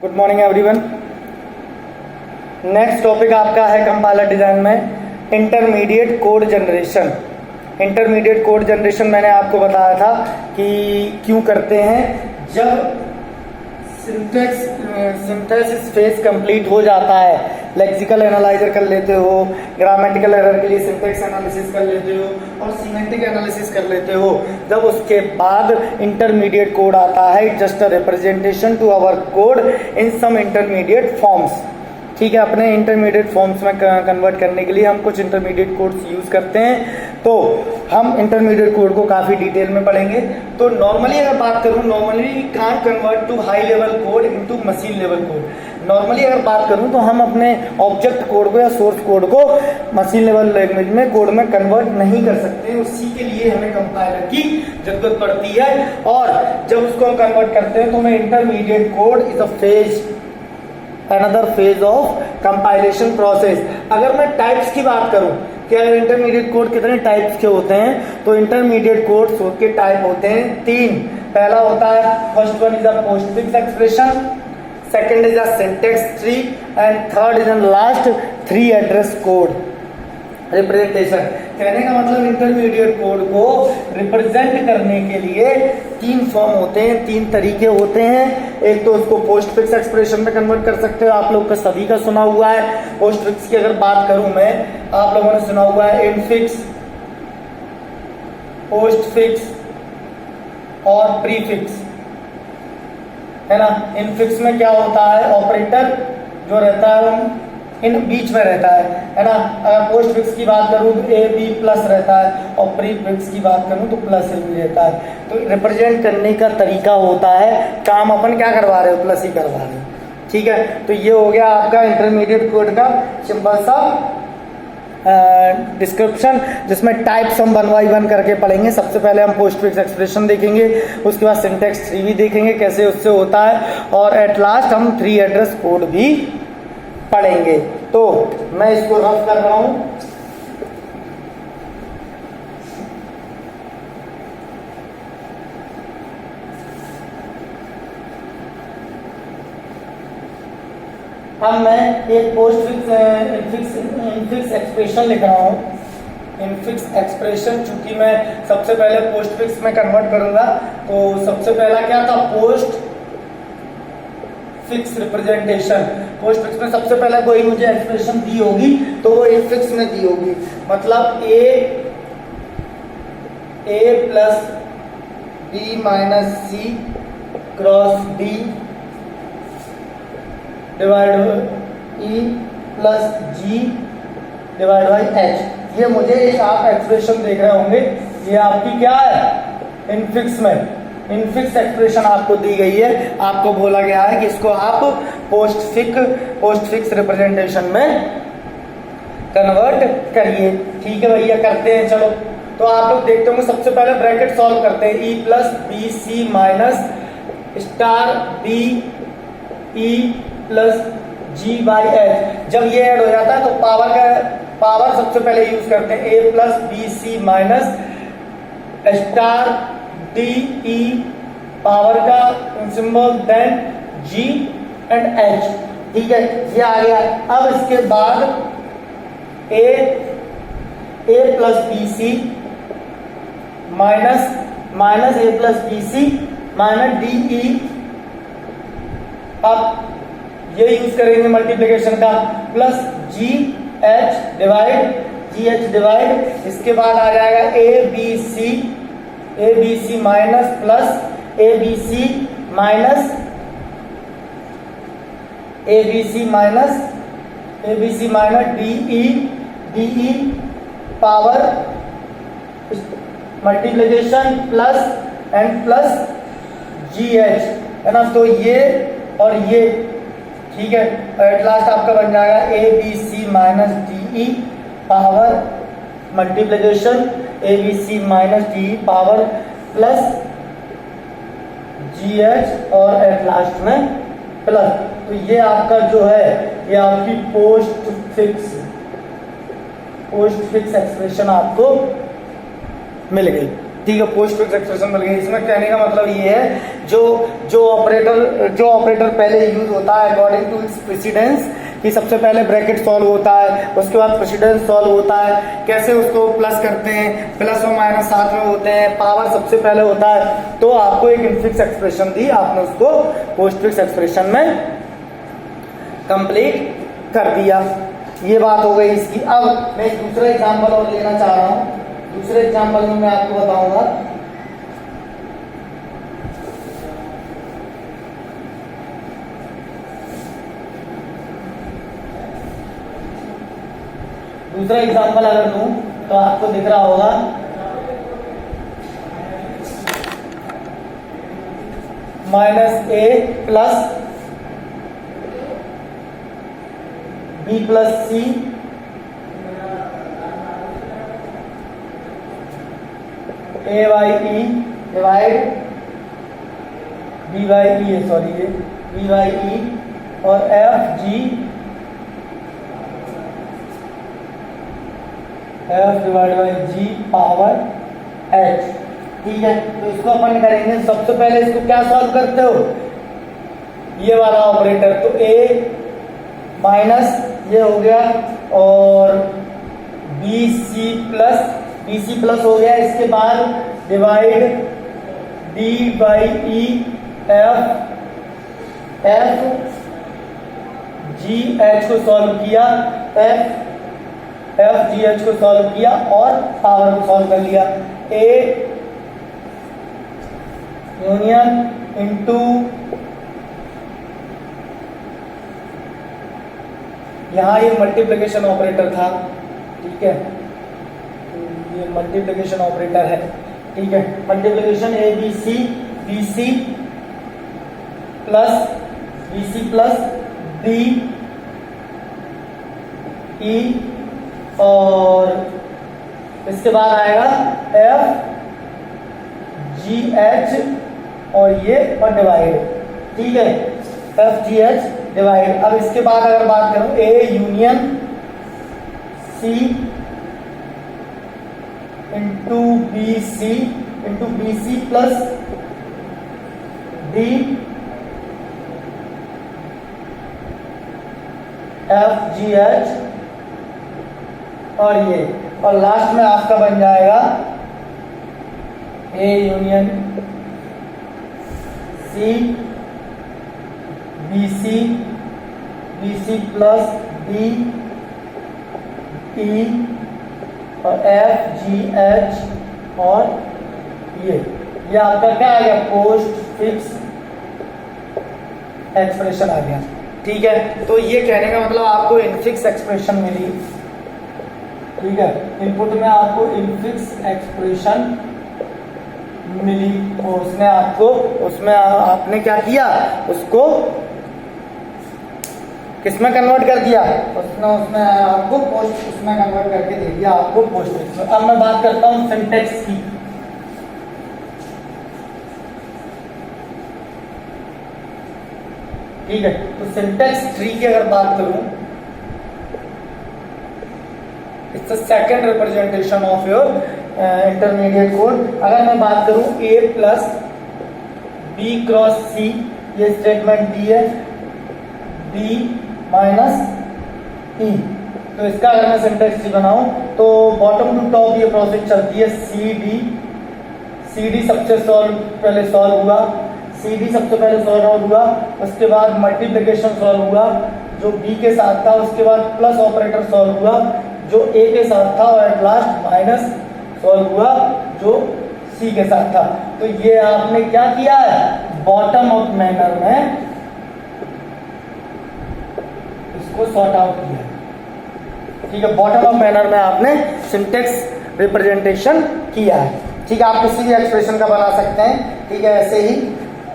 Good morning everyone. Next topic आपका है compiler design में intermediate code generation. Intermediate code generation मैंने आपको बताया था कि क्यों करते हैं। जब सिंथेसिस फेज कंप्लीट हो जाता है, लेक्सिकल एनालाइजर कर लेते हो, ग्रामेटिकल एरर के लिए सिंटैक्स एनालिसिस कर लेते हो और सिमेंटिक एनालिसिस कर लेते हो, जब उसके बाद इंटरमीडिएट कोड आता है, just a representation to our code in some intermediate forms. ठीक है, अपने इंटरमीडिएट फॉर्म्स में कन्वर्ट करने के लिए हम कुछ इंटरमीडिएट कोड्स यूज करते हैं। तो हम इंटरमीडिएट कोड को काफी डिटेल में पढ़ेंगे। तो नॉर्मली अगर बात करूं, normally can't convert to high level code into machine level code. Normally अगर बात करूं तो हम अपने ऑब्जेक्ट कोड को या सोर्स कोड को मशीन लेवल लैंग्वेज में कोड में कन्वर्ट नहीं कर सकते। उसी के लिए हमें कंपाइलर की जरूरत पड़ती है। और जब उसको हम कन्वर्ट करते हैं तो हमें intermediate code is a phase, another phase of compilation process. अगर मैं टाइप्स की बात करूं कि अगर इंटरमीडिएट कोड कितने टाइप्स के होते हैं, तो इंटरमीडिएट कोड के टाइप होते हैं 3। पहला होता है, first one is a postfix expression, second is a syntax tree and third is an last 3 address code representation. कहने का मतलब इंटरमीडिएट कोड को रिप्रेजेंट करने के लिए 3 फॉर्म होते हैं, 3 तरीके होते हैं। एक तो उसको पोस्टफिक्स एक्सप्रेशन में कन्वर्ट कर सकते हो, आप लोग का सभी का सुना हुआ है। पोस्टफिक्स की अगर बात करूं मैं, आप लोगों ने सुना हुआ है इनफिक्स, पोस्टफिक्स और प्रीफिक्स, है ना। इनफिक्स में क्या होता है, ऑपरेटर जो रहता है इन बीच में रहता है ना। अगर पोस्ट फिक्स की बात करूं तो ए बी प्लस रहता है और प्री फिक्स की बात करूं तो प्लस ए बी रहता है। तो रिप्रेजेंट करने का तरीका होता है, काम अपन क्या करवा रहे हो, प्लस ही करवा रहे हो। ठीक है, तो ये हो गया आपका इंटरमीडिएट कोड का सिंपल सा डिस्क्रिप्शन, जिसमें टाइप्स हम 1 by 1 करके पढ़ेंगे। सबसे पहले हम पोस्टफिक्स एक्सप्रेशन देखेंगे, उसके बाद सिंटैक्स ट्री भी देखेंगे कैसे उससे होता है, और एट लास्ट हम 3 एड्रेस कोड भी पढ़ेंगे। तो मैं इसको रफ कर रहा हूं। अब मैं एक इनफिक्स एक्सप्रेशन लिख रहा हूं। इनफिक्स एक्सप्रेशन, चूंकि मैं सबसे पहले पोस्टफिक्स में कन्वर्ट करूंगा, तो सबसे पहला क्या था, post fix representation. Post fix में सबसे पहले कोई मुझे एक्सप्रेशन दी होगी तो वो इनफिक्स में दी होगी। मतलब A plus B minus C cross D divide E plus G divide by H. ये मुझे एक आप एक्सप्रेशन देख रहे होंगे, ये आपकी क्या है, इनफिक्स में इनफिक्स एक्सप्रेशन आपको दी गई है। आपको बोला गया है कि इसको आप पोस्टफिक्स रिप्रेजेंटेशन में कन्वर्ट करिए। ठीक है भैया, करते हैं। चलो, तो आप लोग देखते होंगे, सबसे पहले ब्रैकेट सॉल्व करते हैं। E plus B C minus star B E plus G by H. जब ये ऐड हो जाता है तो पावर सबसे पहले यूज करते हैं। A plus B C minus star D E power का symbol, then G and H. ठीक है, ये आ गया। अब इसके बाद A plus B C minus A plus B C minus D E. अब ये यूज करेंगे मल्टीप्लिकेशन का, प्लस जी एच डिवाइड। इसके बाद आ जाएगा A B C minus plus A B C minus D E power multiplication plus and plus G H, है ना। तो ये और ये, ठीक है। एट लास्ट आपका बन जाएगा A B C minus D E power multiplication A B C minus D E power plus G H और एट लास्ट में प्लस। तो ये आपका जो है, ये आपकी पोस्ट फिक्स एक्सप्रेशन आपको मिल गई। ठीक है, पोस्ट फिक्स एक्सप्रेशन मिल गई। इसमें कहने का मतलब ये है जो ऑपरेटर पहले यूज होता है अकॉर्डिंग टू इट्स प्रेसिडेंस, कि सबसे पहले ब्रैकेट सॉल्व होता है, उसके बाद प्रेसिडेंस सॉल्व होता है, कैसे उसको प्लस करते हैं, प्लस और माइनस साथ में होते हैं, पावर सबसे पहले होता है, तो आपको एक इनफिक्स एक्सप्रेशन दी, आपने उसको पोस्ट फिक्स एक्सप्रेशन में कंप्लीट कर दिया। ये बात हो गई इसकी। अब मैं एक दूसरा एग्जाम्पल और लेना चाह रहा हूं। दूसरे एग्जाम्पल में मैं आपको बताऊंगा दूसरा एग्जाम्पल अगर लूं तो आपको दिख रहा होगा -a plus b plus c a by e divide b by e है, सॉरी ये b by e और f divide by g power h। ठीक है, तो इसको अपन करेंगे। सबसे पहले इसको क्या सॉल्व करते हो, ये वाला ऑपरेटर, तो a माइनस ये हो गया और bc प्लस हो गया, इसके बाद divide d by E f g h को सॉल्व किया, f g h को सॉल्व किया और पावर को सॉल्व कर लिया। a यूनियन इंटू यहां ये मल्टीप्लिकेशन ऑपरेटर था, ठीक है, ये मल्टीप्लिकेशन ऑपरेटर है, ठीक है, multiplication A B C B C plus D E और इसके बाद आएगा एफ जी एच और ये और डिवाइड, ठीक है, एफ जी एच डिवाइड। अब इसके बाद अगर बात करूं A union C into B C plus D F G H और ये, और लास्ट में आपका बन जाएगा A union C B C plus D E और एफ जी एच और ये आपका क्या आ गया, पोस्ट फिक्स एक्सप्रेशन आ गया। ठीक है, तो ये कहने का मतलब आपको इनफिक्स एक्सप्रेशन मिली, ठीक है, इनपुट में आपको इनफिक्स एक्सप्रेशन मिली और उसमें आपने क्या किया, उसको किसमें कन्वर्ट कर दिया, उसमें आपको पोस्ट उसमें कन्वर्ट करके दे दिया आपको पोस्ट फिक्स में। अब मैं बात करता हूं सिंटेक्स की। ठीक है, तो सिंटेक्स ट्री की अगर बात करूं, it's the second representation of your intermediate code. अगर मैं बात करूं a प्लस बी क्रॉस सी, ये स्टेटमेंट दी है, b माइनस ई, तो इसका अगर मैं सिंटेक्स ट्री बनाऊं तो बॉटम टू टॉप ये प्रोसेस चलती है, सी डी सबसे पहले सॉल्व हुआ, CD सबसे पहले सॉल्व हुआ, उसके बाद मल्टीप्लिकेशन सॉल्व हुआ जो B के साथ था, उसके बाद प्लस ऑपरेटर सॉल्व हुआ जो A के साथ था और एट लास्ट माइनस सॉल्व हुआ जो C के साथ था। तो ये आपने क्या किया है, बॉटम अप मैनर में इसको सॉर्ट आउट किया। ठीक है, बॉटम अप मैनर में आपने सिंटेक्स रिप्रेजेंटेशन किया है। ठीक है, आप किसी भी एक्सप्रेशन का बना सकते हैं। ठीक है, ऐसे ही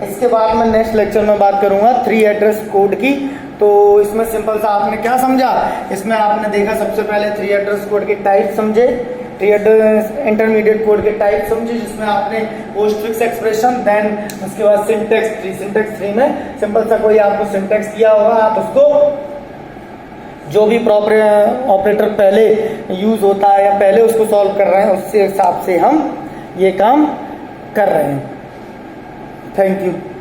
इसके बाद मैं नेक्स्ट लेक्चर में बात करूंगा 3 एड्रेस कोड की। तो इसमें सिंपल सा आपने क्या समझा, इसमें आपने देखा सबसे पहले 3 एड्रेस कोड के टाइप समझे, 3 एड्रेस इंटरमीडिएट कोड के टाइप समझे, जिसमें आपने पोस्ट फिक्स एक्सप्रेशन, देन उसके बाद सिंटेक्स ट्री में सिंपल सा कोई आपको सिंटेक्स दिया होगा, आप उसको जो भी प्रॉपर ऑपरेटर पहले यूज होता है या पहले उसको सॉल्व कर रहे हैं उससे हिसाब से हम ये काम कर रहे हैं। Thank you.